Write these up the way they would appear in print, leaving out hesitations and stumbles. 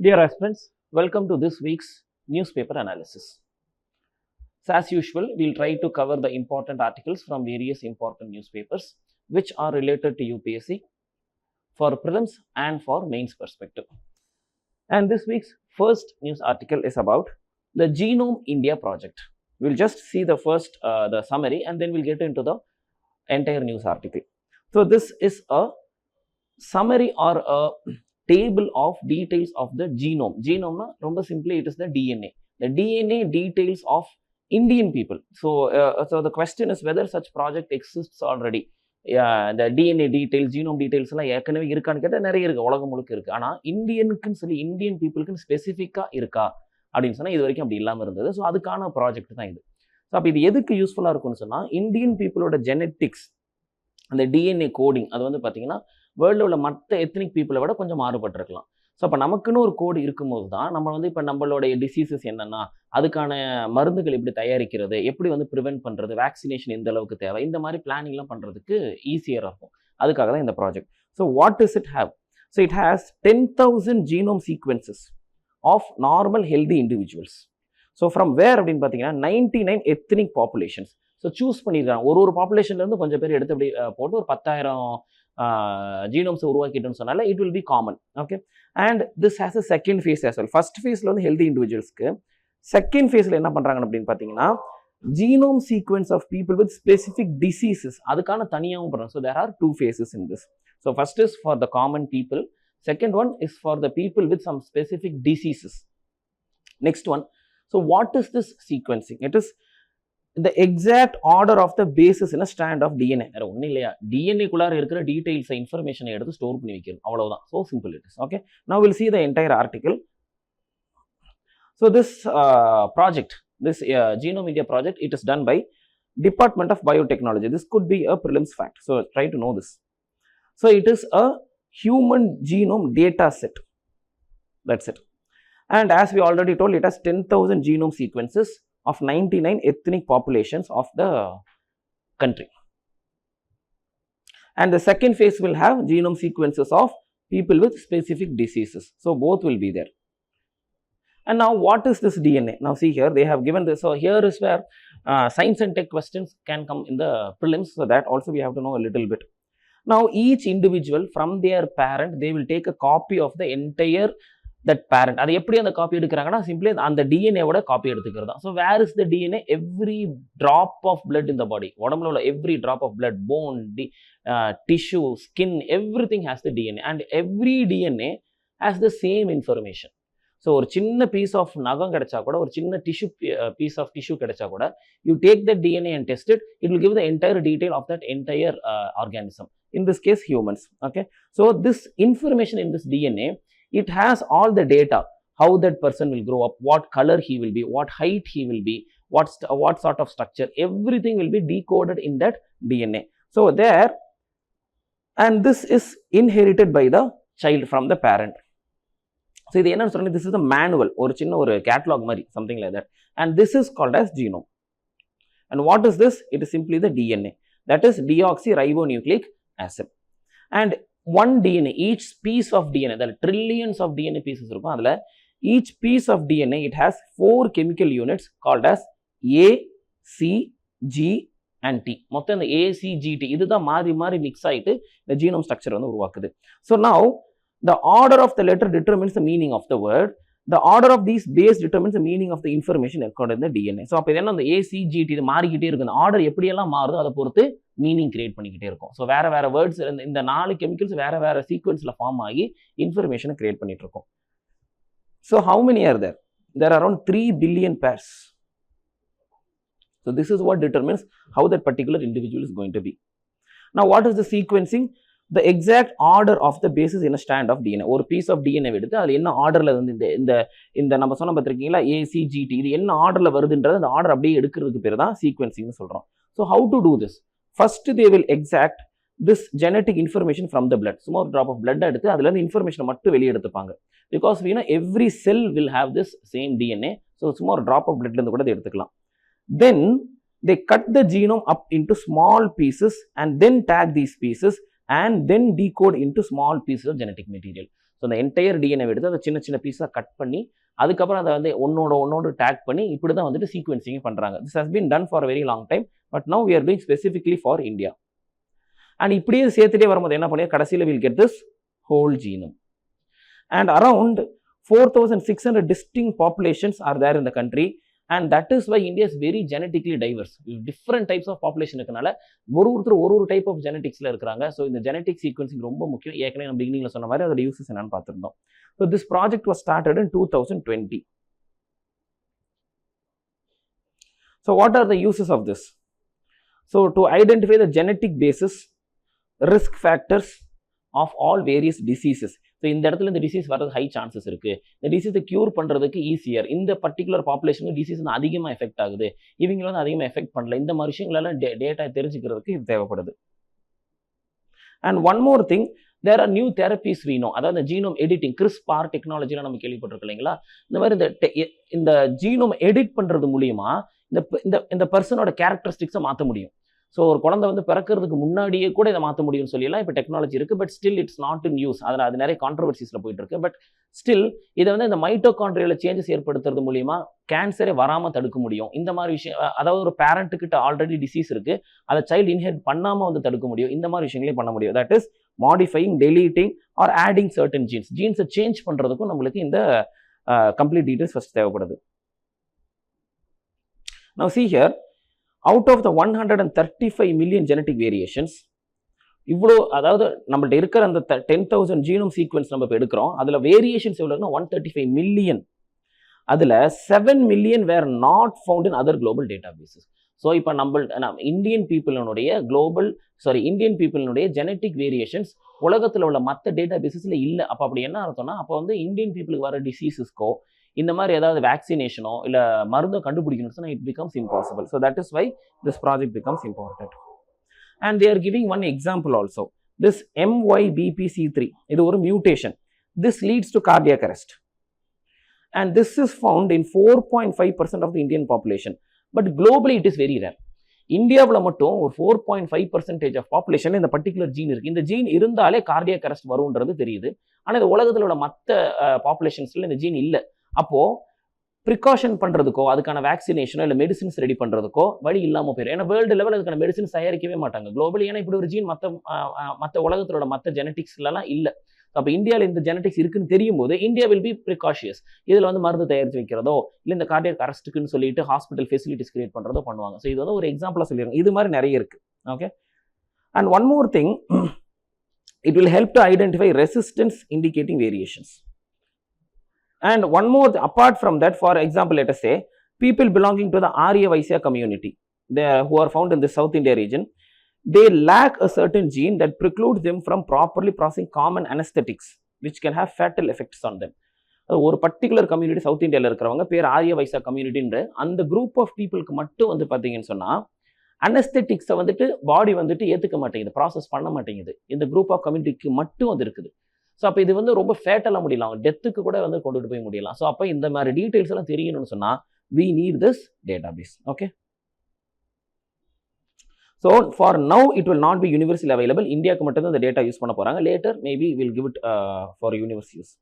Dear aspirants, welcome to this week's newspaper analysis. So as usual, we'll try to cover the important articles from various important newspapers which are related to UPSC for prelims and for mains perspective. And this week's first news article is about the Genome India project. We'll just see the first, the summary, and then we'll get into the entire news article. So this is a summary or a table of details of the genome. Genome, romba simply, it is the DNA. The DNA details of Indian people. So the question is whether such project exists already. The DNA details, genome details எல்லாம் ஏற்கனவே இருக்கான்னு கேட்டால் நிறைய இருக்கு, உலகம் முழுக்க இருக்கு. ஆனால் இந்தியனுக்குன்னு சொல்லி இந்தியன் பீப்புளுக்குன்னு ஸ்பெசிஃபிக்காக இருக்கா அப்படின்னு சொன்னால் இது வரைக்கும் அப்படி இல்லாமல் இருந்தது. ஸோ அதுக்கான ப்ராஜெக்ட் தான் இது. ஸோ அப்போ இது எதுக்கு யூஸ்ஃபுல்லாக இருக்கும்னு சொன்னால் இந்தியன் பீப்புளோட ஜெனட்டிக்ஸ், அந்த டிஎன்ஏ கோடிங், அது வந்து பார்த்தீங்கன்னா வேர்ல்டில் உள்ள மற்ற எத்னிக் பீப்புளை விட கொஞ்சம் மாறுபட்டிருக்கலாம். ஸோ அப்போ நமக்குன்னு ஒரு கோடு இருக்கும்போது தான் நம்ம வந்து இப்போ நம்மளுடைய டிசீசஸ் என்னென்னா, அதுக்கான மருந்துகள் எப்படி தயாரிக்கிறது, எப்படி வந்து ப்ரிவென்ட் பண்ணுறது, வேக்சினேஷன் எந்த அளவுக்கு தேவை, இந்த மாதிரி பிளானிங்லாம் பண்ணுறதுக்கு ஈஸியராக இருக்கும். அதுக்காக தான் இந்த project. So what is it have? So it has 10,000 genome sequences of normal healthy individuals. So from where அப்படின்னு பார்த்தீங்கன்னா 99 எத்னிக் பாப்புலேஷன்ஸ். ஸோ சூஸ் பண்ணியிருக்காங்க. ஒரு பாப்புலேஷன்லேருந்து கொஞ்சம் பேர் எடுத்து அப்படி போட்டு ஒரு 10,000 ஜீனோம்ஸை உருவாக்கிட்டோன்னு சொன்னால it will be common. Okay, and this has a second phase as well. First ஃபேஸில் வந்து ஹெல்தி இண்டிவிஜுவல்ஸ்க்கு, செகண்ட் ஃபேஸில் என்ன பண்ணுறாங்க அப்படின்னு பார்த்தீங்கன்னா genome sequence of people with specific diseases, அதுக்கான தனியாகவும் பண்ணுறாங்க. So there are 2 phases in this. So first is for the common people, second one is for the people with some specific diseases. Next one, so what is this sequencing? It is the exact order of the bases in a strand of DNA. வேற ஒன்றும் இல்லையா, டிஎன்ஏக்குள்ளார இருக்கிற டீடைல்ஸை இன்ஃபர்மேஷனை எடுத்து store பண்ணி வைக்கிறது, அவ்வளவுதான். So simple it is. Okay, now we'll see the entire article. So this project, this Genome India project, it is done by Department of Biotechnology. This could be a prelims fact, so try to know this. So it is a human genome data set, that's it. And as we already told, it has 10,000 genome sequences of 99 ethnic populations of the country. And the second phase will have genome sequences of people with specific diseases. So both will be there. And now what is this DNA? Now see here, they have given this. So here is where science and tech questions can come in the prelims. So that also we have to know a little bit. Now each individual from their parent, they will take a copy of the entire that parent. அது எப்படி அந்த copy எடுக்கிறாங்கன்னா simply அந்த டிஎன்ஏவோட copy எடுத்துக்கிறது தான். So where is the DNA? Every drop of blood in the body, உடம்புல உள்ள every drop of blood, bone, tissue, skin, everything has the DNA and every DNA has the same information. So ஒரு சின்ன piece of நகம் கிடைச்சா கூட, ஒரு சின்ன tissue piece of tissue கிடைச்சா கூட, you take the DNA and test it, it will give the entire detail of that entire organism, in this case humans. Okay, so this information in this DNA, it has all the data, how that person will grow up, what color he will be, what height he will be, what sort of structure, everything will be decoded in that DNA. So there, and this is inherited by the child from the parent. So இது என்ன சொல்றது? This is the manual, ஒரு சின்ன ஒரு catalog மாதிரி, something like that, and this is called as genome. And what is this? It is simply the DNA, that is deoxyribonucleic acid. And one DNA, each piece of DNA, there are trillions of DNA pieces இருக்கும். அதில் each piece of DNA, it has 4 chemical units called as A, C, G and T. மொத்தம் இந்த A, C, G, T இதுதான் மாறி மாறி mix ஆகிட்டு இந்த genome structure வந்து உருவாக்குது. So now the order of the letter determines the meaning of the word. The order of these base determines the meaning of the information encoded in the DNA. So அப்போ இது என்ன, அந்த ACGT இது மாறிக்கிட்டே இருக்கு. இந்த ஆர்டர் எப்படியெல்லாம் மாறுதோ அதை பொறுத்து மீனிங் கிரியேட் பண்ணிக்கிட்டே இருக்கும். ஸோ வேற வேற வேர்ட்ஸ், இந்த 4 கெமிக்கல்ஸ் வேற வேற சீக்வன்ஸில் ஃபார்ம் ஆகி இன்ஃபர்மேஷனை கிரியேட் பண்ணிட்டு இருக்கும். So how many are there? There are around 3 billion pairs. So this is what determines how that particular individual is going to be. Now what is the sequencing? The exact order of the bases in a strand of DNA. ஒரு piece of DNA எடுத்து அதில் என்ன ஆர்டரில் வந்து இந்த நம்ம சொன்ன பார்த்துருக்கீங்களா ACGT, இது என்ன ஆர்டரில் வருதுன்றது அந்த ஆர்டர் அப்படியே எடுக்கிறதுக்கு பேர் தான் சீக்வென்சிங்னு சொல்கிறோம். So how to do this? First they will exact this genetic information from the blood. சும்மா ஒரு ட்ராப் ஆஃப் பிளட் எடுத்து அதுலேருந்து இன்ஃபர்மேஷனை மட்டும் வெளியே எடுத்துப்பாங்க. Because Veena every sell will have this same DNA. So சும்மா ஒரு ட்ராப் ஆஃப் பிளட்லேருந்து கூட அதை எடுத்துக்கலாம். தென் they cut the genome up into small pieces and then tag these pieces and then decode into small pieces of genetic material. So அந்த entire DNA எடுத்து அதை சின்ன சின்ன பீஸாக கட் பண்ணி அதுக்கப்புறம் அதை வந்து ஒன்னோடு டேக் பண்ணி இப்படி தான் வந்துட்டு சீக்வன்சிங் பண்ணுறாங்க. This has been done for very long time, but now we are doing specifically for India. And இப்படியே சேர்த்துட்டே வரும்போது என்ன பண்ணி கடைசியில் will get this whole genome. And around 4,600 distinct populations are there in the country, and that is why India is very genetically diverse. Different types of population இருக்கனால ஒரு type of ஜெனடிக்ஸ்ல இருக்கிறாங்க. So இந்த ஜெனடிக் சீக்வன்சிங் ரொம்ப முக்கியம். ஏற்கனவே நம்ம பிகினிங்ல சொன்ன மாதிரி அதோட யூசஸ் என்னன்னு பார்த்துருந்தோம். So this project was started in 2020. So what are the uses of this? So to identify the genetic basis, risk factors of all various diseases. So இந்த இடத்துல இந்த டிசீஸ் வரது ஹை சான்சஸ் இருக்கு. இந்த டிசீஸை கியூர் பண்றதுக்கு easier. இந்த particular பாப்புலேஷனுக்கு disease வந்து அதிகமாக எஃபெக்ட் ஆகுது, இவங்க வந்து அதிகமாக எஃபெக்ட் பண்ணல. இந்த மாதிரி விஷயங்களெல்லாம் டேட்டா தெரிஞ்சுக்கிறதுக்கு இது தேவைப்படுது. And one more thing, there are new therapies we know. அதாவது ஜீனோம் எடிட்டிங், கிறிஸ்பார் டெக்னாலஜிலாம் நம்ம கேள்விப்பட்டிருக்கோம் இல்லைங்களா? இந்த மாதிரி இந்த ஜீனோம் எடிட் பண்றது மூலியமா இந்த பர்சனோட கேரக்டரிஸ்டிக்ஸை மாற்ற முடியும். ஸோ ஒரு குழந்தை வந்து பிறக்கிறதுக்கு முன்னாடியே கூட இதை மாற்ற முடியும்னு சொல்லியெல்லாம் இப்போ டெக்னாலஜி இருக்கு. But still it's not in use. அதில் அது நிறைய கான்ட்ரவர்சிஸ்ல போயிட்டு இருக்கு. பட் ஸ்டில் இதை வந்து இந்த மைட்டோகாண்ட்ரியால சேஞ்சஸ் ஏற்படுத்துறது மூலியமா கேன்சரே வராமல் தடுக்க முடியும். இந்த மாதிரி விஷயம், அதாவது ஒரு பேரண்ட்டுக்கிட்ட ஆல்ரெடி டிசீஸ் இருக்கு, அதை சைல்டு இன்ஹெரிட் பண்ணாமல் வந்து தடுக்க முடியும். இந்த மாதிரி விஷயங்களையும் பண்ண முடியும். That is modifying, deleting or adding certain genes. ஜீன்ஸை சேஞ்ச் பண்றதுக்கும் நம்மளுக்கு இந்த கம்ப்ளீட் டீடைல்ஸ் ஃபர்ஸ்ட் தேவைப்படுது. Now see here, out of the 135 million genetic variations, இவ்வளோ, அதாவது நம்மள்ட்ட இருக்கிற அந்த 10,000 ஜீனோம் சீக்வன்ஸ் நம்ம இப்போ எடுக்கிறோம். அதில் வேரியேஷன்ஸ் எவ்வளோன்னா 135 மில்லியன். அதில் 7 million were not found in other global databases. So இப்போ இந்தியன் பீப்புளினுடைய ஜெனட்டிக் வேரியேஷன்ஸ் உலகத்தில் உள்ள மற்ற டேட்டா பேசஸில் இல்லை. அப்போ அப்படி என்ன அர்த்தம்னா, அப்போ வந்து இந்தியன் பீப்புளுக்கு வர டிசீசஸ்க்கோ இந்த மாதிரி ஏதாவது வேக்சினேஷனோ இல்லை மருந்தோ கண்டுபிடிக்கணும்னு சொன்னால் it becomes impossible. So that is why this project becomes important. And they are giving one example also. This MYBPC3, இது ஒரு mutation. This leads to cardiac arrest. And this is found in 4.5% of the Indian population. But globally it is very rare. இந்தியாவில் மட்டும் ஒரு 4.5% ஆஃப் population இந்த particular gene இருக்கு. இந்த gene இருந்தாலே கார்டியாக் அரெஸ்ட் வரும்ன்றது தெரியுது. ஆனால் இந்த உலகத்தில் உள்ள மற்ற பாப்புலேஷன்ஸ்ல இந்த ஜீன் இல்லை. அப்போ ப்ரிகாஷன் பண்றதுக்கோ அதுக்கான வேக்சினேஷனோ இல்லை மெடிசின்ஸ் ரெடி பண்றதுக்கோ வழி இல்லாமல் போயிடும். ஏன்னா வேர்ல்டு லெவல் அதுக்கான மெடிசின்ஸ் தயாரிக்கவே மாட்டாங்க குளோபலி. ஏன்னா இப்படி ஒரு ஜீன் மற்ற உலகத்தோட மற்ற ஜெனட்டிக்ஸ்லாம் இல்லை. அப்போ இந்தியாவில் இந்த ஜெனட்டிக்ஸ் இருக்குன்னு தெரியும் போது இந்தியா வில் பி ப்ரிகாஷியஸ். இதில் வந்து மருந்து தயாரித்து வைக்கிறதோ இல்லை இந்த கார்டியாக் அரெஸ்ட்டுக்குன்னு சொல்லிட்டு ஹாஸ்பிட்டல் ஃபெசிலிட்டிஸ் கிரியேட் பண்றதோ பண்ணுவாங்க. ஸோ இது வந்து ஒரு எக்ஸாம்பிளாக சொல்லிடுறாங்க. இது மாதிரி நிறைய இருக்கு. Okay. And one more thing, it will help to identify resistance indicating variations. And one more, apart from that, for example, let us say people belonging to the Arya Vaisya community, who are found in the South India region, they lack a certain gene that precludes them from properly processing common anesthetics, which can have fatal effects on them. ஒரு particular community south இந்தியாவில் இருக்கிறவங்க பேர் ஆரிய வைசா கம்யூனிட்டின்ற அந்த group of பீப்புளுக்கு மட்டும் வந்து பார்த்தீங்கன்னு சொன்னால் அனஸ்தெட்டிக்ஸை வந்துட்டு பாடி வந்துட்டு ஏற்றுக்க மாட்டேங்குது, ப்ராசஸ் பண்ண மாட்டேங்குது. இந்த குரூப் ஆஃப் கம்யூனிட்டிக்கு மட்டும் அது இருக்குது. ஸோ அப்போ இது வந்து ரொம்ப ஃபேட்டலாக முடியலாம், டெத்துக்கு கூட வந்து கொண்டுட்டு போய் முடியலாம். ஸோ அப்போ இந்த மாதிரி டீட்டெயில்ஸ் எல்லாம் தெரியணும்னு சொன்னால் we need this database. Okay. So for now it will not be universally available. இந்தியாவுக்கு மட்டும் தான் இந்த டேட்டா யூஸ் பண்ண போகிறாங்க. Later maybe we'll give it for universal use,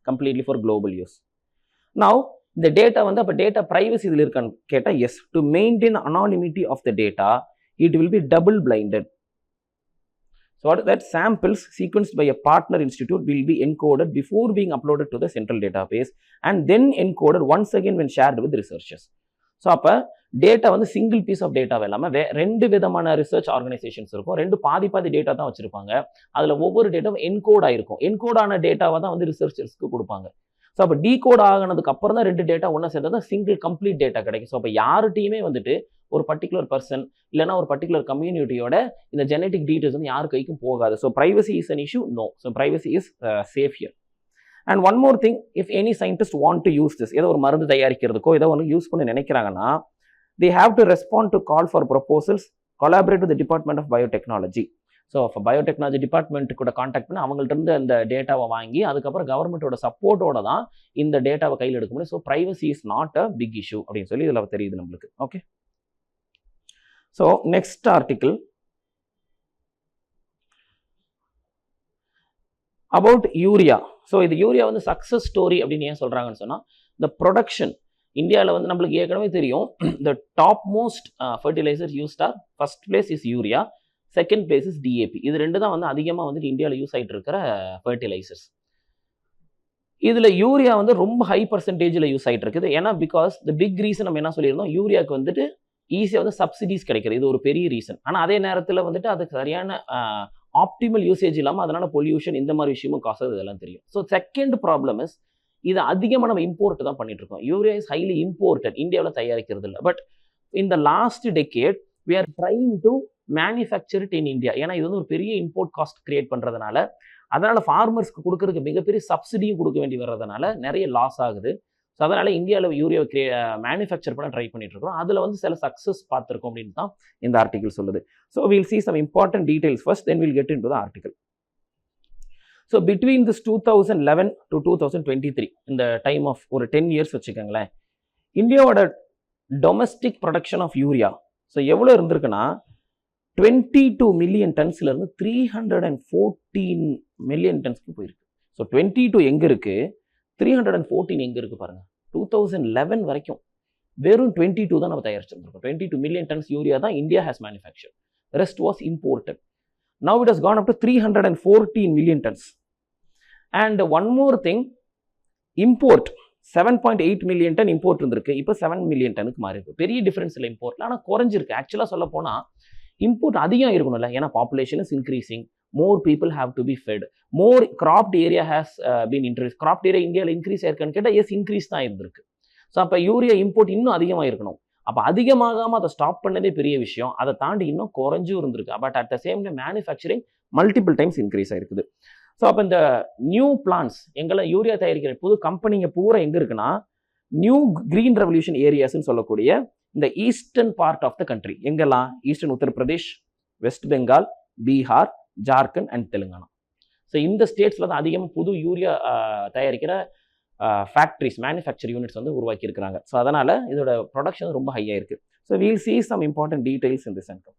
completely for global use. Now இந்த டேட்டா வந்து அப்போ டேட்டா ப்ரைவசி இதில் இருக்கான்னு கேட்டால் yes. To maintain anonymity of the data, it will be double blinded. So that samples sequenced by a partner institute will be encoded before being uploaded to the central database and then encoded once again when shared with researchers. So அப்போ data வந்து single piece of டேட்டாவே இல்லாமல் ரெண்டு விதமான research organisations இருக்கும். ரெண்டு பாதி data தான் வச்சிருப்பாங்க. அதில் ஒவ்வொரு டேட்டாவும் என்கோட் ஆயிருக்கும். என்கோட் ஆன டேட்டாவை தான் வந்து ரிசர்ச்சர்ஸ்க்கு கொடுப்பாங்க. ஸோ அப்போ டீகோட் ஆகினதுக்கு அப்புறம் தான் ரெண்டு டேட்டா ஒன்றா சேர்ந்தா தான் சிங்கிள் கம்ப்ளீட் டேட்டா கிடைக்கும். ஸோ அப்போ யார்கிட்டையுமே வந்துட்டு ஒரு பர்டிகுலர் பர்சன் இல்லைனா ஒரு பர்டிகுலர் கம்யூனிட்டியோட இந்த ஜெனட்டிக் டீட்டெயில்ஸ் வந்து யார் கைக்கும் போகாது. So privacy is an issue? No. So privacy is safe here. And one more thing, if any scientist want to use this, ஏதோ ஒரு மருந்து தயாரிக்கிறதுக்கோ ஏதோ ஒன்று யூஸ் பண்ணி நினைக்கிறாங்கன்னா they have to respond to call for proposals, collaborate with the Department of Biotechnology. So இப்போ biotechnology department கூட contact பண்ணி அவங்கள்ட்ட இருந்து அந்த டேட்டாவை வாங்கி அதுக்கப்புறம் கவர்மெண்ட்டோட சப்போர்ட்டோட தான் இந்த டேட்டாவை கையில் எடுக்க முடியும். So privacy is not a big issue அப்படின்னு சொல்லி இதில் தெரியுது நம்மளுக்கு. Okay. So next article about urea. ஸோ இது யூரியா வந்து சக்ஸஸ் ஸ்டோரி அப்படின்னு ஏன் சொல்கிறாங்கன்னு சொன்னால், இந்த ப்ரொடக்ஷன் இந்தியாவில் வந்து நம்மளுக்கு ஏற்கனவே தெரியும், the top most fertilizers used are first place is urea, second place is DAP. இது ரெண்டு தான் வந்து அதிகமாக வந்துட்டு இந்தியாவில் யூஸ் ஆகிட்டு இருக்கிற ஃபர்டிலைசர்ஸ். இதில் யூரியா வந்து ரொம்ப ஹை பர்சன்டேஜில் யூஸ் ஆகிட்டு இருக்குது. ஏன்னா பிகாஸ் த பிக் ரீசன் நம்ம என்ன சொல்லியிருந்தோம், யூரியாவுக்கு வந்துட்டு ஈஸியாக வந்து சப்சிடிஸ் கிடைக்கிறது, இது ஒரு பெரிய ரீசன். ஆனால் அதே நேரத்தில் வந்துட்டு அதுக்கு சரியான ஆப்டிமல் யூசேஜ் இல்லாமல் அதனால பொல்யூஷன் இந்த மாதிரி விஷயமும் காசு இதெல்லாம் தெரியும். ஸோ செகண்ட் ப்ராப்ளம் இஸ், இது அதிகமாக நம்ம இம்போர்ட் தான் பண்ணிட்டு இருக்கோம். யூரியா இஸ் ஹைலி இம்போர்ட்டட், இந்தியாவில் தயாரிக்கிறது இல்லை. பட் இந்த last decade we are trying to manufacture it in India. ஏன்னா இது வந்து ஒரு பெரிய இம்போர்ட் காஸ்ட் கிரியேட் பண்ணுறதுனால, அதனால ஃபார்மர்ஸ்க்கு கொடுக்கறதுக்கு மிகப்பெரிய சப்சிடியும் கொடுக்க வேண்டி வர்றதுனால நிறைய லாஸ் ஆகுது. ஸோ அதனால இந்தியாவில் யூரியாவை மேனுஃபேக்சர் பண்ண ட்ரை பண்ணிட்டு இருக்கோம். அதில் வந்து சில சக்ஸஸ் பார்த்துருக்கோம் அப்படின்னு தான் இந்த ஆர்டிகல் சொல்லுது. So will see some important details first, then we'll get into the article. So between this 2011 to 2023, இந்த டைம் ஆஃப் ஒரு 10 years வச்சுக்கோங்களேன், இந்தியாவோட domestic production of urea so எவ்வளோ இருந்திருக்குன்னா 22 மில்லியன் டன்ஸ்ல இருந்து 314 மில்லியன் டன்ஸ்க்கு போயிருக்கு. ஸோ 22 எங்க இருக்கு, 314 எங்க இருக்கு பாருங்க. 2011 வரைக்கும் வெறும் 22 தான் நம்ம தயாரிச்சிருக்கோம். 22 மில்லியன் டன்ஸ் யூரியா தான் India has manufacture, rest was imported. Now it has gone up to 314 million tons. And one more thing, import 7.8 million ton import இருந்திருக்கு, இப்போ 7 மில்லியன் டனுக்கு மாறி இருக்கு. பெரிய டிஃபரன்ஸ் இல்லை இம்போர்ட்ல, ஆனால் குறைஞ்சிருக்கு. ஆக்சுவலாக சொல்ல போனால் இம்போர்ட் அதிகம் இருக்கணும்ல, ஏன்னா population is increasing, more people have to be fed, more cropped area has been increased. cropped area இந்தியாவில் இன்க்ரீஸ் ஆயிருக்கான்னு கேட்டால் எஸ் இன்க்ரீஸ் தான் இருந்திருக்கு. ஸோ அப்போ யூரியா இம்போர்ட் இன்னும் அதிகமாக இருக்கணும். அப்போ அதிகமாகாமல் அதை ஸ்டாப் பண்ணதே பெரிய விஷயம். அதை தாண்டி இன்னும் குறைஞ்சும் இருந்திருக்கு. But at the same time manufacturing multiple times increase ஆயிருக்குது. ஸோ அப்போ இந்த நியூ பிளான்ஸ் எங்கெல்லாம் யூரியா தயாரிக்கிற புது கம்பெனிங்க பூரா எங்கே இருக்குன்னா, நியூ கிரீன் ரெவல்யூஷன் ஏரியாஸ்ன்னு சொல்லக்கூடிய இந்த eastern part of the country. எங்கெல்லாம், eastern Uttar Pradesh, West Bengal, Bihar, Jharkhand and Telangana. So இந்த ஸ்டேட்ஸில் தான் அதிகமாக புது யூரியா தயாரிக்கிற ஃபேக்ட்ரிஸ், மேனுஃபேக்சர் யூனிட்ஸ் வந்து உருவாக்கி இருக்கிறாங்க. ஸோ அதனால் இதோட ப்ரொடக்ஷன் ரொம்ப ஹையாக இருக்குது. So we'll see some important details in this income.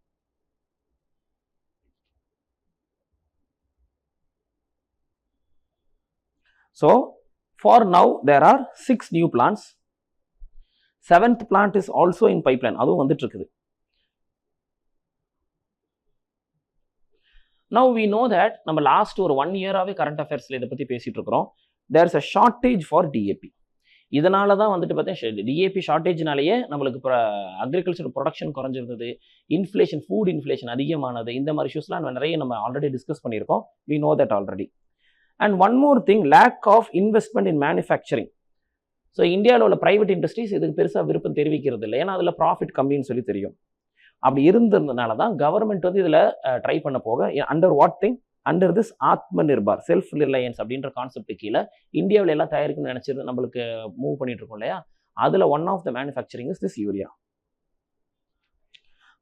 So for now there are 6 new plants. 7th plant is also in pipeline, அதுவும் வந்துட்டு இருக்குது. Now we know that நம்ம லாஸ்ட் ஒரு 1 இயராகவே கரண்ட் அஃபேர்ஸில் இதை பற்றி பேசிகிட்டு இருக்கிறோம். There is a shortage for DAP. இதனால தான் வந்துட்டு பார்த்தீங்கன்னா டிஏபி ஷார்ட்டேஜ்னாலேயே நம்மளுக்கு இப்போ அக்ரிகல்ச்சர் ப்ரொடக்ஷன் குறைஞ்சிருந்தது, இன்ஃப்ளேஷன், ஃபுட் இன்ஃப்ளேஷன் அதிகமானது, இந்த மாதிரி இஷ்யூஸ்லாம் நிறைய நம்ம ஆல்ரெடி டிஸ்கஸ் பண்ணியிருக்கோம். We know that already. And one more thing, lack of investment in manufacturing. So இந்தியாவில் உள்ள ப்ரைவேட் இண்டஸ்ட்ரீஸ் இதுக்கு பெருசாக விருப்பம் தெரிவிக்கிறது இல்லை, ஏன்னா அதில் ப்ராஃபிட் கம்மின்னு சொல்லி தெரியும். அப்படி இருந்ததுனால தான் கவர்மெண்ட் வந்து இதில் ட்ரை பண்ண போக, under what thing, under this Atma Nirbhar, self Reliance அப்படின்ற கான்செப்ட் கீழே இந்தியாவில் எல்லாம் தயாரிக்கணும்னு நினைச்சிருந்து நம்மளுக்கு மூவ் பண்ணிட்டு இருக்கோம் இல்லையா, அதில் one of the manufacturing is this urea.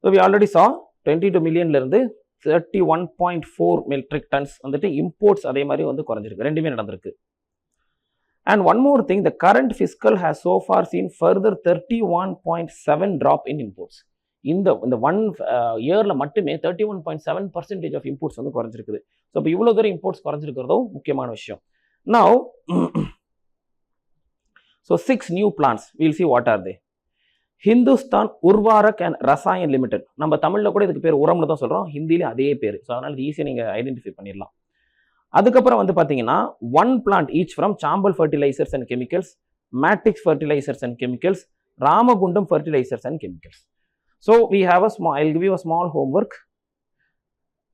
So we already saw 22 மில்லியன்லேருந்து 31.4 மெட்ரிக் டன்ஸ் வந்துட்டு இம்போர்ட்ஸ் அதே மாதிரி வந்து குறைஞ்சிருக்கு, ரெண்டுமே நடந்திருக்கு. And one more thing, the current fiscal has so far seen further 31.7 drop in imports. இந்த 1 இயரில் மட்டுமே 31.7% ஆஃப் இம்போர்ட்ஸ் வந்து குறைஞ்சிருக்குது. ஸோ இப்போ இவ்வளோ தூரம் இம்போர்ட்ஸ் குறைஞ்சிருக்கிறதும் முக்கியமான விஷயம். Now, so 6 new plants, we'll see what are they. Hindustan Urvarak and Rasayan limited, நம்ம தமிழில் கூட இதுக்கு பேர் உரம்னு தான் சொல்கிறோம், ஹிந்தியில அதே பேர். ஸோ அதனால் ஈஸியாக நீங்கள் ஐடென்டிஃபை பண்ணிடலாம். அதுக்கப்புறம் வந்து பார்த்தீங்கன்னா 1 plant each from Chambal fertilizers and chemicals, matrix fertilizers and chemicals, Ramagundam fertilizers and chemicals. So we have a small, I will give you a small homework,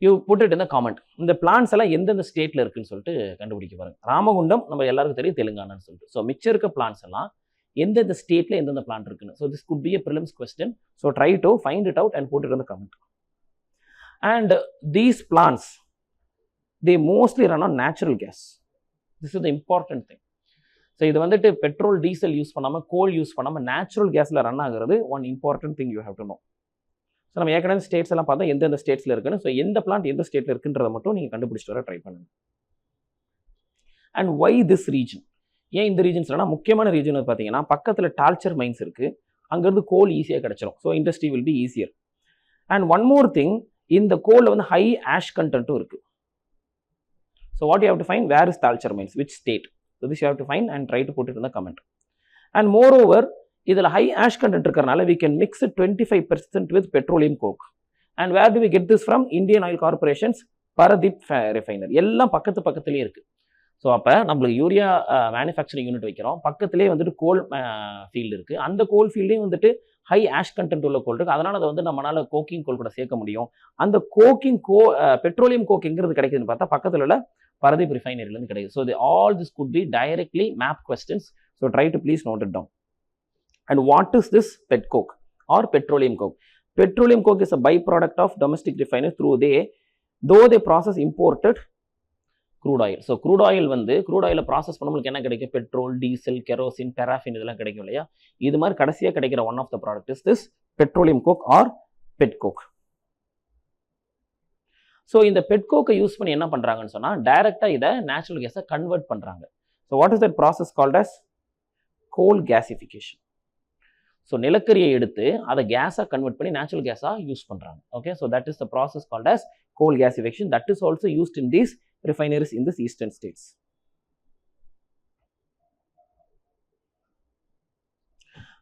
you put it in the comment. இந்த plants எல்லாம் எந்தெந்த ஸ்டேட்டில் இருக்குன்னு சொல்லிட்டு கண்டுபிடிக்க பாருங்க. ராமகுண்டம் நம்ம எல்லாருக்கும் தெரியும் தெலுங்கானான்னு சொல்லிட்டு. ஸோ மிச்சம் இருக்க பிளான்ஸ் எல்லாம் எந்தெந்த ஸ்டேட்டில் எந்தெந்த பிளான் இருக்குன்னு. So this could B a prelims question. So try to find it out and put it in the comment. And these plants, they mostly run on natural gas. This is the important thing. So இது வந்துட்டு petrol diesel use பண்ணாமல், கோல் use பண்ணாமல் natural கேஸில் run ஆகிறது one important thing you have to know. So நம்ம ஏற்கனவே states எல்லாம் பார்த்தா எந்தெந்த ஸ்டேட்ஸில் இருக்குன்னு. ஸோ எந்த பிளான்ட் எந்த ஸ்டேட்டில் இருக்குன்றதை மட்டும் நீங்கள் கண்டுபிடிச்சிட்டு வர ட்ரை பண்ணுங்க. அண்ட் ஒய் திஸ் ரீஜன், ஏன் இந்த ரீஜன்ஸ்லனா முக்கியமான ரீஜன் பார்த்தீங்கன்னா பக்கத்தில் டால்ச்சர் மைன்ஸ் இருக்குது, அங்கேருந்து கோல் ஈஸியாக கிடச்சிரும். So industry will be easier. And one more thing, இந்த கோலில் வந்து ஹை ஆஷ் கண்டென்ட்டும் இருக்குது. So what you have to find, where is Talcher mines, which state? So this you have to find and try to put it in the comment. And moreover, இதில் high ash content இருக்கிறனால we can mix it 25% with petroleum coke. And where do we get this from? Indian Oil Corporation's Paradip Refinery. எல்லாம் பக்கத்துலேயே இருக்கு. So அப்போ நம்மளுக்கு urea manufacturing unit வைக்கிறோம், பக்கத்துலேயே வந்துட்டு கோல் ஃபீல்டு இருக்குது. அந்த கோல் ஃபீல்டையும் வந்துட்டு ஹை ஆஷ் கண்டென்ட் உள்ள கோல் இருக்குது. அதனால் அதை வந்து நம்மளால் கோக்கிங் கோல் கூட சேர்க்க முடியும். அந்த கோக்கிங் பெட்ரோலியம் கோக் எங்கிறது கிடைக்குதுன்னு பார்த்தா பக்கத்தில் உள்ள பரதீப் ரிஃபைனரிலேருந்து கிடைக்குது. So all this could be directly map questions. So try to please note it down. And what is this pet coke or petroleum coke? Petroleum coke is a byproduct of domestic refineries though they process imported crude oil. So crude oil வந்து crude oil process பண்ணவங்களுக்கு என்ன கிடைக்கும்? Petrol, diesel, kerosene, பெராஃபின் இதெல்லாம் கிடைக்கும் இல்லையா? இது மாதிரி கடைசியாக கிடைக்கிற one of the product is this petroleum coke or pet coke. So இந்த பெட் கோக்கை யூஸ் பண்ணி என்ன பண்ணுறாங்கன்னு சொன்னால் டைரெக்டாக இதை நேச்சுரல் கேஸை கன்வெர்ட் பண்ணுறாங்க. So what is that process called as coal gasification. So நிலக்கரியை எடுத்து அதை கேஸாக கன்வெர்ட் பண்ணி நேச்சுரல் கேஸாக யூஸ் பண்ணுறாங்க. Okay, so that is the process called as coal gasification. That is also used in these refineries in this eastern states.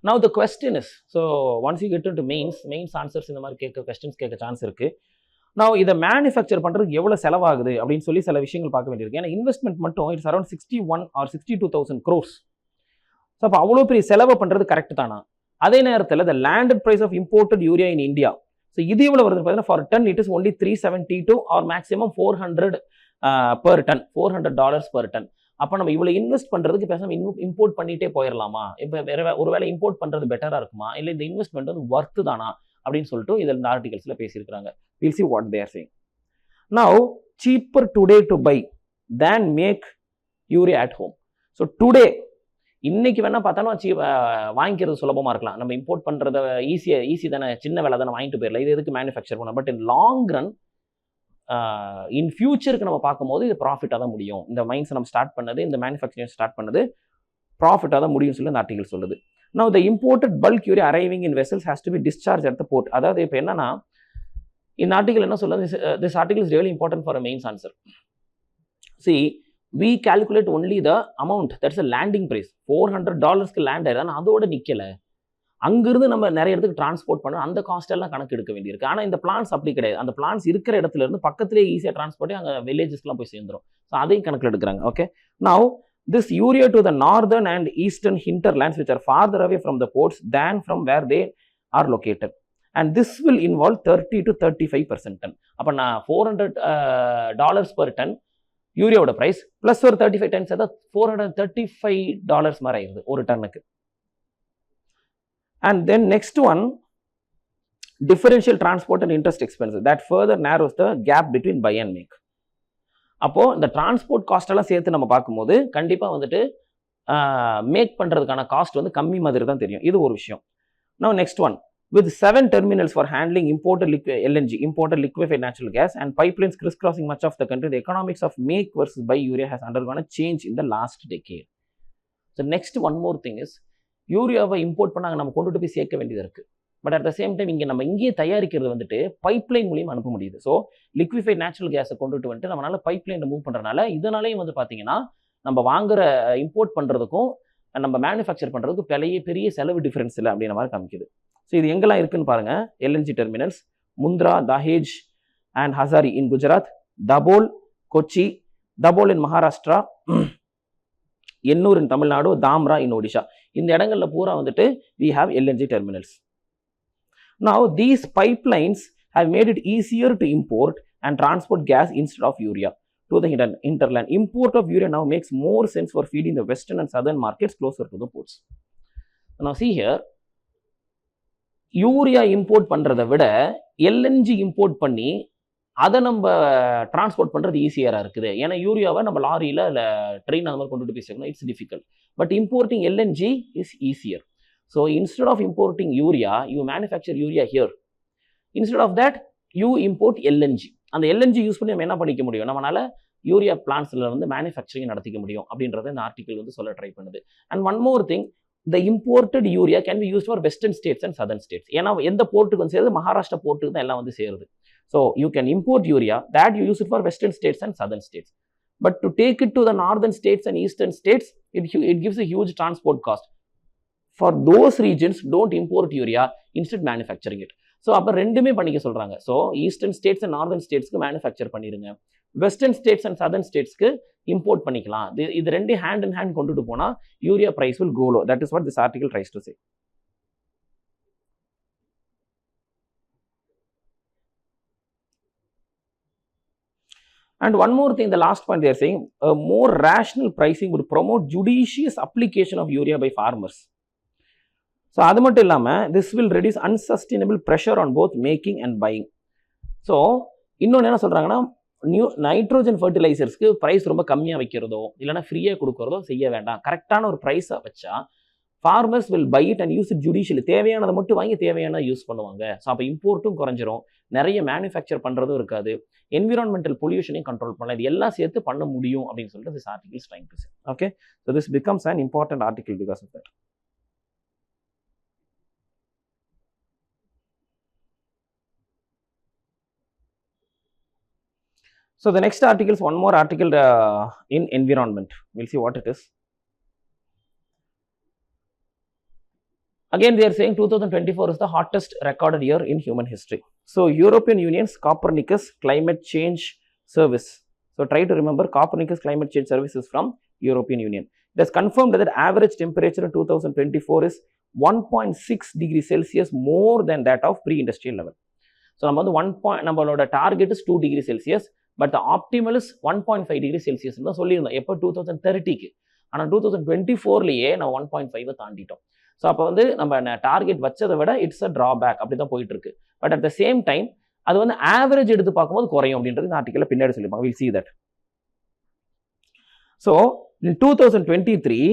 Now the question is, so once you get into mains answers இந்த மாதிரி கேட்க questions கேட்க chance இருக்கு. Now இதை manufacture பண்ணுறதுக்கு எவ்வளோ செலவாகுது அப்படின்னு சொல்லி சில விஷயங்கள் பார்க்க வேண்டியிருக்கு. ஏன்னா இன்வெஸ்ட்மெண்ட் மட்டும் it's around 61 or 62,000 crores. So அப்போ அவ்வளோ பெரிய செலவை பண்ணுறது கரெக்ட் தானா? அதே நேரத்தில் the landed price of imported urea in India, so இது எவ்வளோ வருது பார்த்தீங்கன்னா for a ton it is only 372 or maximum 400 per ton, $400 per ton. அப்போ நம்ம இவ்வளோ இன்வெஸ்ட் பண்ணுறதுக்கு பேசாமல் இன்னும் இம்போர்ட் பண்ணிகிட்டே போயிடலாமா? இப்போ வேற ஒருவேளை இம்போர்ட் பண்ணுறது பெட்டராக இருக்குமா, இல்லை இந்த இன்வெஸ்ட்மெண்ட் வந்து ஒர்த்து தானா அப்படின்னு சொல்லிட்டு இதில் இந்த ஆர்டிகல்ஸில் பேசியிருக்கிறாங்க. We'll see what they are saying. Now, cheaper today to buy than make urea at home. So today, இன்னைக்கு வேணா பார்த்தாலும் வாங்கிக்கிறது சுலபமாக இருக்கலாம். நம்ம இம்போர்ட் பண்ணுறத ஈஸி தானே, சின்ன வேலை தானே, வாங்கிட்டு போயிடலாம். இது எதுக்கு மேனுஃபேக்சர் பண்ண? But in long run in ஃபியூச்சருக்கு நம்ம பார்க்கும்போது இது ப்ராஃபிட்டாக தான் முடியும். இந்த மைன்ஸை நம்ம ஸ்டார்ட் பண்ணது, இந்த மேனுஃபேக்சரிங் ஸ்டார்ட் பண்ணது ப்ராஃபிட்டாக தான் முடியும்னு சொல்லி இந்த ஆர்டிகல் சொல்லுது. Now the imported bulk urea arriving in vessels has to be discharged at the port. அதாவது இப்போ என்னன்னா இந்த ஆர்டிகல் என்ன சொல்லுது? This article is really important for a mains answer. See, we calculate only the amount, that's a landing price. $400 land ஆயிடுது, அதோட நிற்கலை. அங்கிருந்து நம்ம நிறைய இடத்துக்கு டிரான்ஸ்போர்ட் பண்ண அந்த காஸ்ட் எல்லாம் கணக்கு எடுக்க வேண்டியிருக்கு. ஆனால் இந்த பிளான்ஸ் அப்படி கிடையாது. அந்த பிளான்ஸ் இருக்கிற இடத்துல இருந்து பக்கத்திலே ஈஸியாக டிரான்ஸ்போர்ட் அங்கே வில்லேஜஸ்க்குலாம் போய் சேர்ந்துடும். ஸோ அதையும் கணக்கில் எடுக்கிறாங்க. Okay, now this urea to the northern and eastern hinterlands which are farther away from the ports than from where they are located. And this will involve 30 to 35% ton. அப்போ நான் $400 per ton யூரியாவோட price plus ஒரு 35 tons அதாவது $435 மாதிரி ஆயிடுது ஒரு டன்னுக்கு. And then next one, differential transport and interest expenses that further narrows the gap between buy and make. அப்போ இந்த transport cost எல்லாம் சேர்த்து நம்ம பார்க்கும்போது கண்டிப்பாக வந்துட்டு மேக் பண்ணுறதுக்கான காஸ்ட் வந்து கம்மி மாதிரி தான் தெரியும். இது ஒரு விஷயம். Now next one, with 7 terminals for handling imported LNG, imported liquefied natural gas, and pipelines crisscrossing much of the country, the economics of make versus buy urea has undergone a change in the last decade. So next one more thing is, யூரியாவை import பண்ணாங்க, நம்ம கொண்டுட்டு போய் சேர்க்க வேண்டியது இருக்குது. But at the same time இங்கே நம்ம இங்கேயே தயாரிக்கிறது வந்துட்டு பைப்லைன் மூலியம் அனுப்ப முடியுது. ஸோ லிக்விஃபைட் நேச்சுரல் கேஸை கொண்டுட்டு வந்துட்டு நம்மளால பைப்லைனில் மூவ் பண்ணுறதுனால இதனாலேயும் வந்து பார்த்தீங்கன்னா நம்ம வாங்குற இம்போர்ட் பண்ணுறதுக்கும் நம்ம மேனுஃபேக்சர் பண்ணுறதுக்கும் பெரிய செலவு டிஃபரன்ஸ் இல்லை அப்படின்ற மாதிரி காமிக்குது. ஸோ இது எங்கெல்லாம் இருக்குன்னு பாருங்கள். LNG terminals Mundra, Dahej and Hazira in Gujarat, Dabhol, Kochi, Dabhol in Maharashtra, Ennore in Tamil Nadu, Dhamra in Odisha. இந்த இடங்கள்ல பூரா வந்துட்டு we have LNG terminals. Now these pipelines have made it easier to import and transport gas instead of urea to the hinterland. Import of urea now makes more sense for feeding the western and southern markets closer to the ports. Now see here, urea import பண்ணுறதை விட LNG import பண்ணி அதை நம்ம transport பண்ணுறது ஈஸியராக இருக்குது. ஏன்னா யூரியாவை நம்ம லாரியில் இல்லை ட்ரெயின் அந்த மாதிரி கொண்டுட்டு போய் சேர்க்கணும், it's difficult. But importing LNG is easier. So instead of importing urea, you manufacture urea here. Instead of that you import LNG. அந்த LNG யூஸ் பண்ணி நம்ம என்ன பண்ணிக்க முடியும்? நம்மளால யூரியா பிளான்ட்ஸில் வந்து மேனுஃபேக்சரிங் நடத்திக்க முடியும் அப்படின்றத இந்த ஆர்டிகல் வந்து சொல்ல ட்ரை பண்ணுது. And one more thing, the imported urea can be used for western states and southern states. ஏன்னா எந்த போர்ட்டுக்கு வந்து சேருது? மகாராஷ்டிரா போர்ட்டுக்கு தான் எல்லாம் வந்து சேருது. So you can import urea that you use it for western states and southern states. But to take it to the northern states and eastern states, it gives a huge transport cost. For those regions, don't import urea, instead manufacturing it. So அப்போ ரெண்டுமே பண்ணிக்க சொல்கிறாங்க. So eastern states and northern ஸ்டேட்ஸ்க்கு manufacture பண்ணிடுங்க, western states and southern ஸ்டேட்ஸ்க்கு import பண்ணிக்கலாம். இது ரெண்டு ஹேண்ட் இன் ஹேண்ட் கொண்டுட்டு போனால் urea price will go low. That is what this article tries to say. And one more thing, the last point they are saying, a more rational pricing would promote judicious application of urea by farmers. So அது மட்டும் இல்லாமல் this will reduce unsustainable pressure on both making and buying. So இன்னொன்று என்ன சொல்கிறாங்கன்னா, nitrogen ஃபர்டிலைசர்ஸ்க்கு price ரொம்ப கம்மியாக வைக்கிறதோ இல்லைனா ஃப்ரீயாக கொடுக்குறதோ செய்ய வேண்டாம். கரெக்டான ஒரு ப்ரைஸை வச்சா farmers will buy it and use it judicially. தேவையானதை மட்டும் வாங்கி தேவையான யூஸ் பண்ணுவாங்க. ஸோ அப்போ இம்போர்ட்டும் குறைஞ்சிரும், நிறைய மேனுஃபேக்சர் பண்ணுறதும் இருக்காது, என்விரான்மெண்டல் பொல்யூஷனையும் கண்ட்ரோல் பண்ணலாம். இது எல்லாம் சேர்த்து பண்ண முடியும் அப்படின்னு சொல்லிட்டு this article is trying to say. Okay, so this becomes an important article because of that. So the next article is one more article in environment. We'll see what it is. Again, they are saying 2024 is the hottest recorded year in human history. So European Union's Copernicus Climate Change Service. So try to remember, Copernicus Climate Change Service is from European Union. It has confirmed that average temperature in 2024 is 1.6 degrees Celsius more than that of pre-industrial level. So நம்மளோட target is 2 degrees Celsius. But optimal is 1.5 degree Celsius தான் சொல்லியிருந்தோம் எப்போ 2030க்கு. ஆனால் 2024லேயே நம்ம 1.5 தாண்டிட்டோம். So அப்போ வந்து நம்ம target வச்சதை விட இட்ஸ் அ ட்ராபேக் அப்படி தான் போயிட்டு இருக்கு. But at the same time அது வந்து ஆவரேஜ் எடுத்து பார்க்கும்போது குறையும் அப்படின்றது இந்த ஆர்டிக்கலில் பின்னாடி சொல்லியிருப்பாங்க. Will see that. So in 2023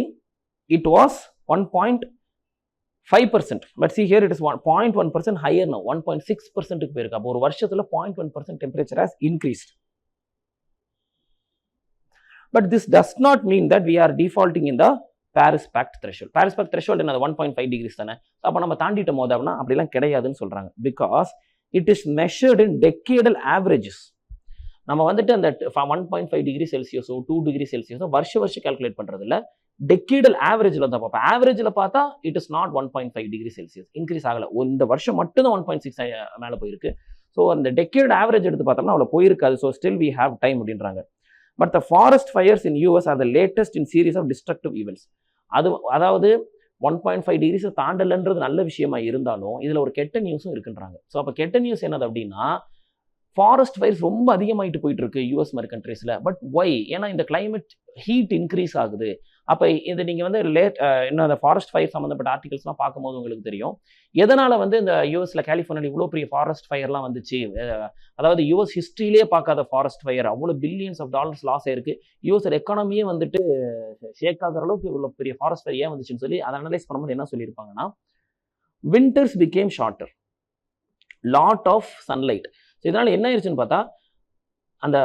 it was 1.5%. But see here it is 0.1% higher now, 1.6% போயிருக்கு. அப்போ ஒரு வருஷத்தில் 0.1% temperature has increased. But this does not mean that we are defaulting in the Paris Pact threshold. Paris Pact threshold என்னது 1.5 degrees தானே. அப்போ நம்ம தாண்டிட்டோம் போது அப்படின்னா அப்படிலாம் கிடையாதுன்னு சொல்கிறாங்க. Because it is measured in decadal averages. நம்ம வந்துட்டு அந்த 1.5 டிகிரி செல்சியஸோ 2 டிகிரி செல்சியஸோ வருஷம் கால்குலேட் பண்ணுறது இல்லை, டெக்கேடல் ஆவரேஜில் தான் பார்ப்போம். ஆவரேஜில் பார்த்தா it is not 1.5 degree Celsius increase ஆகலை. இந்த வருஷம் மட்டும் தான் 1.6 மேலே போயிருக்கு. ஸோ அந்த டெக்கேட் ஆவரேஜ் எடுத்து பார்த்தோம்னா அவ்வளோ போயிருக்காது. So still we have time அப்படின்றாங்க. But the forest fires in US are the latest in series of destructive events. அதாவது 1.5 டிகிரிஸ் தாண்டலன்றது நல்ல விஷயமா இருந்தாலும் இதில் ஒரு கெட்ட நியூஸும் இருக்குன்றாங்க. ஸோ அப்போ கெட்ட நியூஸ் என்னது அப்படின்னா, ஃபாரஸ்ட் ஃபயர்ஸ் ரொம்ப அதிகமாகிட்டு போயிட்டு இருக்கு யூஎஸ் மாதிரி கண்ட்ரீஸில். But why? ஏன்னா இந்த கிளைமேட் ஹீட் இன்க்ரீஸ் ஆகுது. அப்போ இது நீங்கள் வந்து இன்னும் அந்த ஃபாரஸ்ட் ஃபயர் சம்மந்தப்பட்ட ஆர்டிகல்ஸ்லாம் பார்க்கும்போது உங்களுக்கு தெரியும் எதனால் வந்து இந்த யூஎஸில் கலிஃபோர்னியா இவ்வளோ பெரிய ஃபாரஸ்ட் ஃபயர்லாம் வந்துச்சு. அதாவது யூஎஸ் ஹிஸ்ட்ரியிலே பார்க்காத ஃபாரஸ்ட் ஃபயர், அவ்வளோ பில்லியன்ஸ் ஆஃப் டாலர்ஸ் லாஸ் ஆயிருக்கு. யூஎஸ் எக்கானமியே வந்துட்டு ஷேக் ஆகிற அளவுக்கு இவ்வளோ பெரிய ஃபாரஸ்ட் ஃபயர் ஏன் வந்துச்சுன்னு சொல்லி அதை அனலைஸ் பண்ணும்போது என்ன சொல்லியிருப்பாங்கன்னா, winters become shorter, lot of sunlight. So இதனால் என்ன ஆயிடுச்சுன்னு பார்த்தா அந்த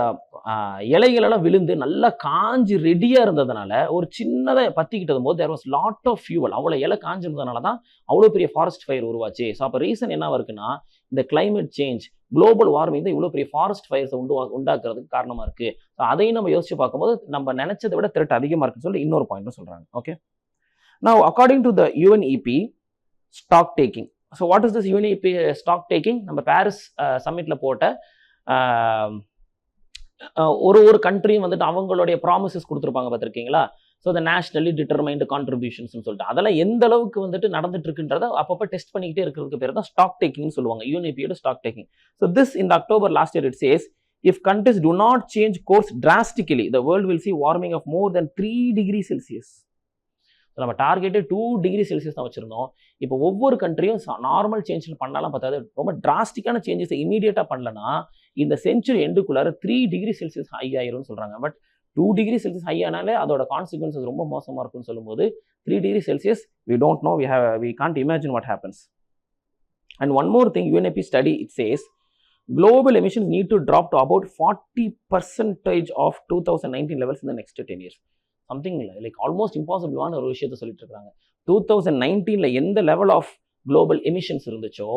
இலைகளெல்லாம் விழுந்து நல்லா காஞ்சி ரெடியாக இருந்ததுனால ஒரு சின்னதாக பற்றிக்கிட்டது போது there was lot of fuel. அவ்வளோ இலை காஞ்சிருந்ததுனால தான் அவ்வளோ பெரிய ஃபாரஸ்ட் ஃபயர் உருவாச்சு. ஸோ அப்போ ரீசன் என்னவா இருக்குன்னா, இந்த கிளைமேட் சேஞ்ச், குளோபல் வார்மிங் தான் இவ்வளோ பெரிய ஃபாரஸ்ட் ஃபயர்ஸை உண்டாக்குறதுக்கு காரணமாக இருக்குது. ஸோ அதையும் நம்ம யோசிச்சு பார்க்கும்போது நம்ம நினச்சதை விட த்ரெட் அதிகமாக இருக்குன்னு சொல்லி இன்னொரு பாயிண்ட்டும் சொல்கிறாங்க. ஓகே, now according to the UNEP stock taking. So what is this UNEP stock taking? நம்ம பாரிஸ் சம்மிட்டில் போட்ட ஒரு கண்ட்ரியும் வந்துட்டு அவங்களுடைய ப்ராமிசஸ் கொடுத்துருப்பாங்க பார்த்துருக்கீங்களா. So the nationally determined contributions சொல்லிட்டு அதெல்லாம் எந்த அளவுக்கு வந்துட்டு நடந்துட்டு இருக்குன்றத அப்பப்போ டெஸ்ட் பண்ணிக்கிட்டே இருக்கிறதுக்கு பேர் தான் ஸ்டாக் டேக்கிங்னு சொல்லுவாங்க, யூஎன்இபியோட ஸ்டாக் டேக்கிங். ஸோ திஸ் இந்த October last year it says, if countries do not change course drastically the world will see warming of more then 3 degree Celsius. நம்ம டார்கெட்டே 2 டிகிரி செல்சியஸ் தான் வச்சிருந்தோம். இப்போ ஒவ்வொரு கண்ட்ரியும் நார்மல் சேஞ்ச் பண்ணாலும் பார்த்தாது, ரொம்ப டிராஸ்டிக்கான சேஞ்சஸ் இமீடியட்டாக பண்ணலன்னா இந்த செஞ்சுரி எண்டுக்குள்ளார 3 டிகிரி செல்சியஸ் ஹை ஆயிரும்னு சொல்கிறாங்க. பட் 2 டிகிரி செல்சியஸ் ஹை ஆனாலே அதோட கான்சிக்வன்சஸ் ரொம்ப மோசமாக இருக்குன்னு சொல்லும்போது 3 degree Celsius we don't know, we can't imagine what happens. And one more thing, UNEP study it says global emissions need to drop to about 40% of 2019 levels in the next 10 years. Something like almost இம்பாசிபிளான ஒரு விஷயத்த சொல்லிட்டு இருக்காங்க. 2019 எந்த level of global emissions இருந்துச்சோ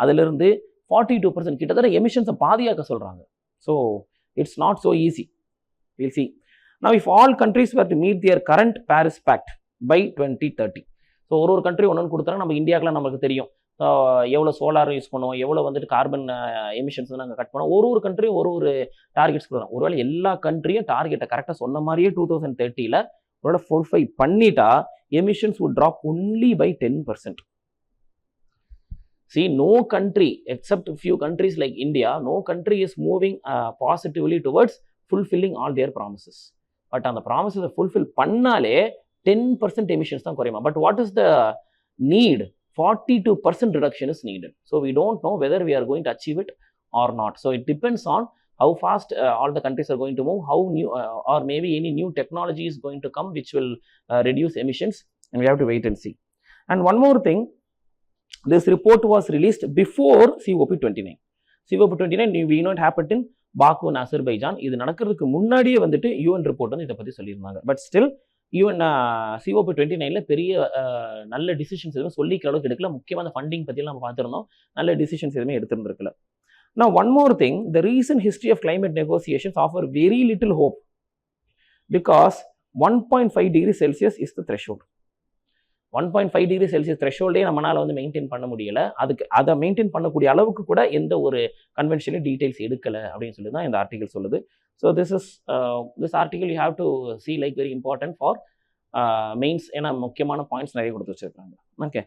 அதிலிருந்து 42% கிட்டத்தட்ட எமிஷன்ஸை பாதியாக்க சொல்கிறாங்க. So it's not so easy. Will see. Now, if all countries were to meet their current Paris Pact by 2030, so ஒரு கண்ட்ரி ஒன்று கொடுத்தாங்க. நம்ம இந்தியாவுக்குலாம் நமக்கு தெரியும் எவ்வளோ சோலார் யூஸ் பண்ணுவோம், எவ்வளோ வந்துட்டு கார்பன் எமிஷன்ஸ் நாங்கள் கட் பண்ணோம். ஒரு கண்ட்ரியும் ஒரு டார்கெட்ஸ் கொடுக்குறோம். ஒருவேளை எல்லா கண்ட்ரியும் டார்கெட்டை கரெக்டாக சொன்ன மாதிரியே 2030 ஒருவேளை ஃபுல்ஃபைல் பண்ணிட்டா emissions would drop only by 10%. See, no country except a few countries like India, no country is moving positively towards fulfilling all their promises. But on the promises fulfill பண்ணாலே 10% emissions தான் குறையுமா. But what is the need? 42% reduction is needed. So we don't know whether we are going to achieve it or not. So it depends on how fast all the countries are going to move, how new or maybe any new technology is going to come which will reduce emissions, and we have to wait and see. And one more thing, this report was released before COP29. COP29 we know it happened in Baku and Azerbaijan. இது நடக்கிறதுக்கு முன்னாடியே வந்துட்டு UN report வந்து இதை பற்றி சொல்லியிருந்தாங்க. But still even COP29 பெரிய நல்ல டிசிஷன்ஸ் எதுவும் சொல்லிக்கிற அளவுக்கு எடுக்கல. முக்கியமாக அந்த ஃபண்டிங் பற்றிலாம் நம்ம பார்த்துருந்தோம். நல்ல டிசிஷன்ஸ் எதுவுமே எடுத்துருந்துருக்கல. Now, one more thing, the recent history of climate negotiations offer very little hope because 1.5 degrees Celsius is the threshold. 1.5 degrees Celsius threshold நம்மளால வந்து மெயின்டைன் பண்ண முடியல. அதுக்கு அதை மெயின்டைன் பண்ணக்கூடிய அளவுக்கு கூட எந்த ஒரு கன்வென்ஷனல் டீடைல்ஸ் எடுக்கல அப்படின்னு சொல்லி தான் இந்த ஆர்டிகல் சொல்லுது. So this article you have to see like very important for mains. ஏன்னா முக்கியமான பாயிண்ட்ஸ் நிறைய கொடுத்து வச்சிருக்காங்க. ஓகே,